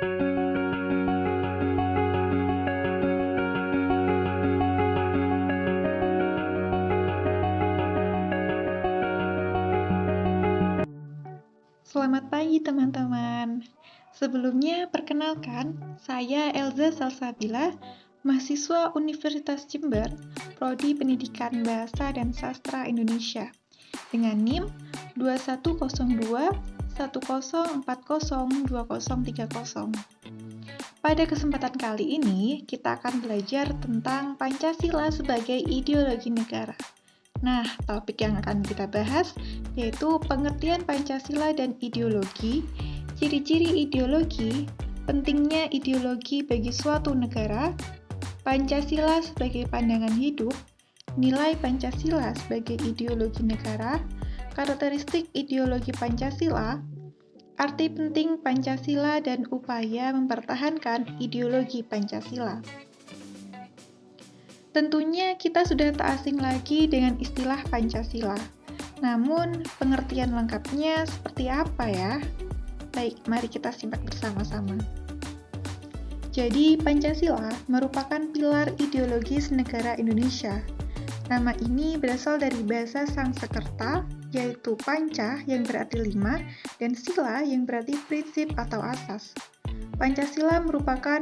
Selamat pagi teman-teman. Sebelumnya perkenalkan, saya Elza Salsabila, mahasiswa Universitas Jember, Prodi Pendidikan Bahasa dan Sastra Indonesia, dengan NIM 2102 10402030. Pada kesempatan kali ini, kita akan belajar tentang Pancasila sebagai ideologi negara. Nah, topik yang akan kita bahas yaitu pengertian Pancasila dan ideologi, ciri-ciri ideologi, pentingnya ideologi bagi suatu negara, Pancasila sebagai pandangan hidup, nilai Pancasila sebagai ideologi negara, karakteristik ideologi Pancasila, arti penting Pancasila dan upaya mempertahankan ideologi Pancasila. Tentunya kita sudah tak asing lagi dengan istilah Pancasila. Namun, pengertian lengkapnya seperti apa ya? Baik, mari kita simak bersama-sama. Jadi, Pancasila merupakan pilar ideologis negara Indonesia. Nama ini berasal dari bahasa Sanskerta, yaitu panca yang berarti 5, dan sila yang berarti prinsip atau asas. Pancasila merupakan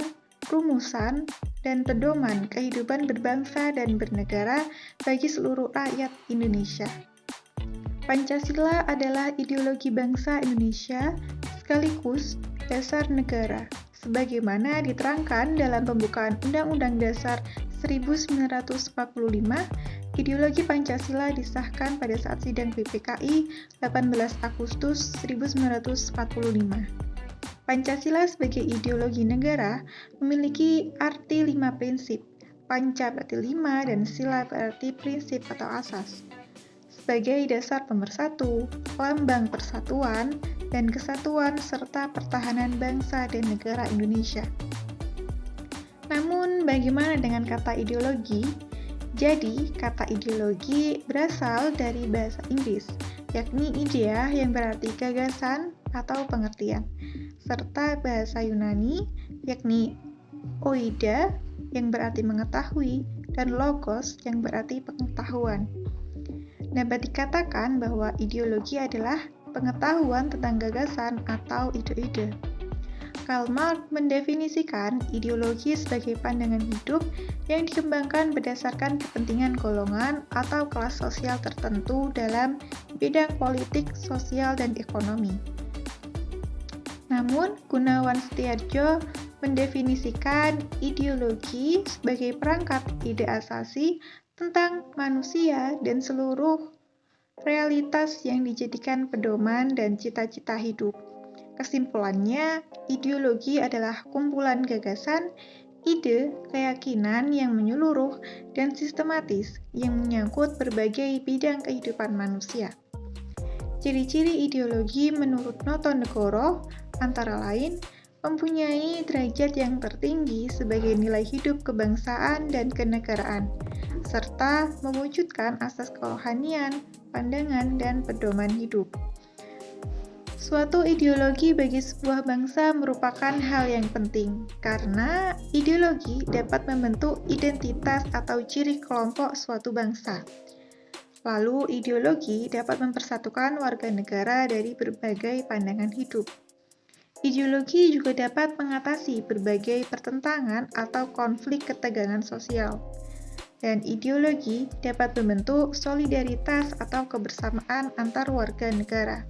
rumusan dan pedoman kehidupan berbangsa dan bernegara bagi seluruh rakyat Indonesia. Pancasila adalah ideologi bangsa Indonesia sekaligus dasar negara, sebagaimana diterangkan dalam pembukaan Undang-Undang Dasar 1945. Ideologi Pancasila disahkan pada saat sidang PPKI 18 Agustus 1945. Pancasila sebagai ideologi negara memiliki arti 5 prinsip. Panca berarti 5 dan sila berarti prinsip atau asas. Sebagai dasar pemersatu, lambang persatuan dan kesatuan serta pertahanan bangsa dan negara Indonesia. Namun, bagaimana dengan kata ideologi? Jadi, kata ideologi berasal dari bahasa Inggris, yakni idea yang berarti gagasan atau pengertian, serta bahasa Yunani, yakni oida yang berarti mengetahui, dan logos yang berarti pengetahuan. Dapat dikatakan bahwa ideologi adalah pengetahuan tentang gagasan atau ide-ide. Karl Marx mendefinisikan ideologi sebagai pandangan hidup yang dikembangkan berdasarkan kepentingan golongan atau kelas sosial tertentu dalam bidang politik, sosial, dan ekonomi. Namun, Gunawan Setiardjo mendefinisikan ideologi sebagai perangkat ide asasi tentang manusia dan seluruh realitas yang dijadikan pedoman dan cita-cita hidup. Kesimpulannya, ideologi adalah kumpulan gagasan, ide, keyakinan yang menyeluruh dan sistematis yang menyangkut berbagai bidang kehidupan manusia. Ciri-ciri ideologi menurut Notonegoro antara lain mempunyai derajat yang tertinggi sebagai nilai hidup kebangsaan dan kenegaraan, serta mewujudkan asas kerohanian, pandangan, dan pedoman hidup. Suatu ideologi bagi sebuah bangsa merupakan hal yang penting, karena ideologi dapat membentuk identitas atau ciri kelompok suatu bangsa. Lalu, ideologi dapat mempersatukan warga negara dari berbagai pandangan hidup. Ideologi juga dapat mengatasi berbagai pertentangan atau konflik ketegangan sosial. Dan ideologi dapat membentuk solidaritas atau kebersamaan antar warga negara.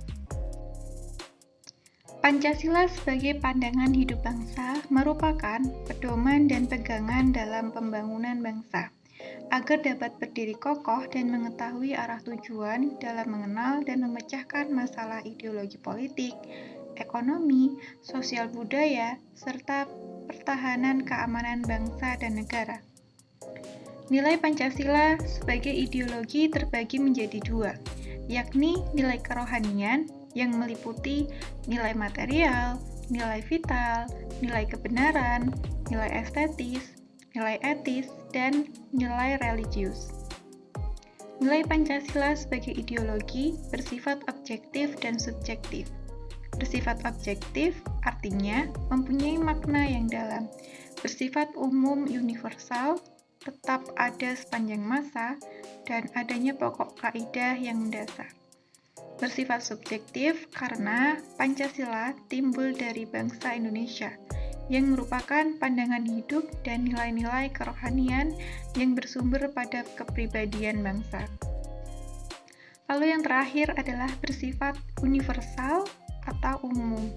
Pancasila sebagai pandangan hidup bangsa merupakan pedoman dan pegangan dalam pembangunan bangsa, agar dapat berdiri kokoh dan mengetahui arah tujuan dalam mengenal dan memecahkan masalah ideologi politik, ekonomi, sosial budaya, serta pertahanan keamanan bangsa dan negara. Nilai Pancasila sebagai ideologi terbagi menjadi 2, yakni nilai kerohanian yang meliputi nilai material, nilai vital, nilai kebenaran, nilai estetis, nilai etis, dan nilai religius. Nilai Pancasila sebagai ideologi bersifat objektif dan subjektif. Bersifat objektif artinya mempunyai makna yang dalam, bersifat umum universal, tetap ada sepanjang masa, dan adanya pokok kaidah yang mendasar. Bersifat subjektif karena Pancasila timbul dari bangsa Indonesia yang merupakan pandangan hidup dan nilai-nilai kerohanian yang bersumber pada kepribadian bangsa. Lalu yang terakhir adalah bersifat universal atau umum.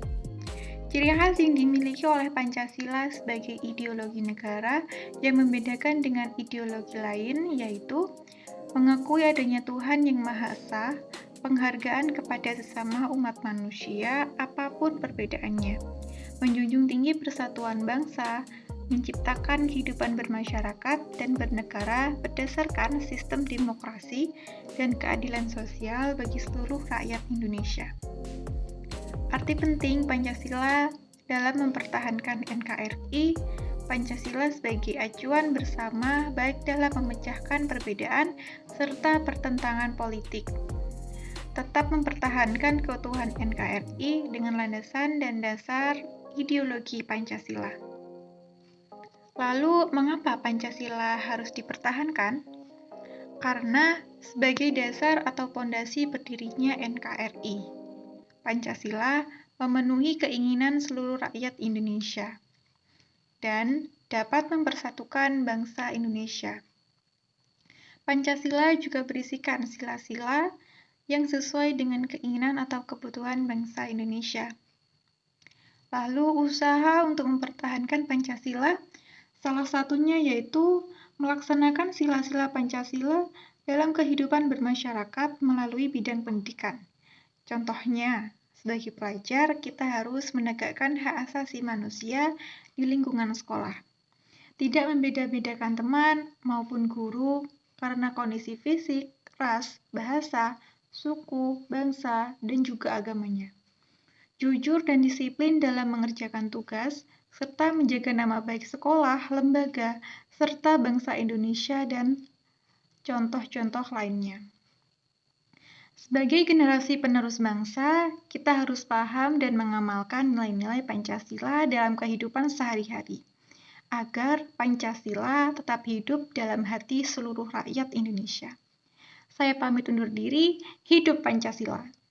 Ciri khas yang dimiliki oleh Pancasila sebagai ideologi negara yang membedakan dengan ideologi lain yaitu mengakui adanya Tuhan yang Maha Esa, penghargaan kepada sesama umat manusia apapun perbedaannya, menjunjung tinggi persatuan bangsa, menciptakan kehidupan bermasyarakat dan bernegara berdasarkan sistem demokrasi dan keadilan sosial bagi seluruh rakyat Indonesia. Arti penting Pancasila dalam mempertahankan NKRI, Pancasila sebagai acuan bersama baik dalam memecahkan perbedaan serta pertentangan politik. Tetap mempertahankan keutuhan NKRI dengan landasan dan dasar ideologi Pancasila. Lalu, mengapa Pancasila harus dipertahankan? Karena sebagai dasar atau pondasi berdirinya NKRI. Pancasila memenuhi keinginan seluruh rakyat Indonesia dan dapat mempersatukan bangsa Indonesia. Pancasila juga berisikan sila-sila yang sesuai dengan keinginan atau kebutuhan bangsa Indonesia. Lalu usaha untuk mempertahankan Pancasila salah satunya yaitu melaksanakan sila-sila Pancasila dalam kehidupan bermasyarakat melalui bidang pendidikan. Contohnya, sebagai pelajar, kita harus menegakkan hak asasi manusia di lingkungan sekolah. Tidak membeda-bedakan teman maupun guru karena kondisi fisik, ras, bahasa, suku, bangsa, dan juga agamanya. Jujur dan disiplin dalam mengerjakan tugas, serta menjaga nama baik sekolah, lembaga, serta bangsa Indonesia dan contoh-contoh lainnya. Sebagai generasi penerus bangsa, kita harus paham dan mengamalkan nilai-nilai Pancasila dalam kehidupan sehari-hari, agar Pancasila tetap hidup dalam hati seluruh rakyat Indonesia. Saya pamit undur diri, hidup Pancasila!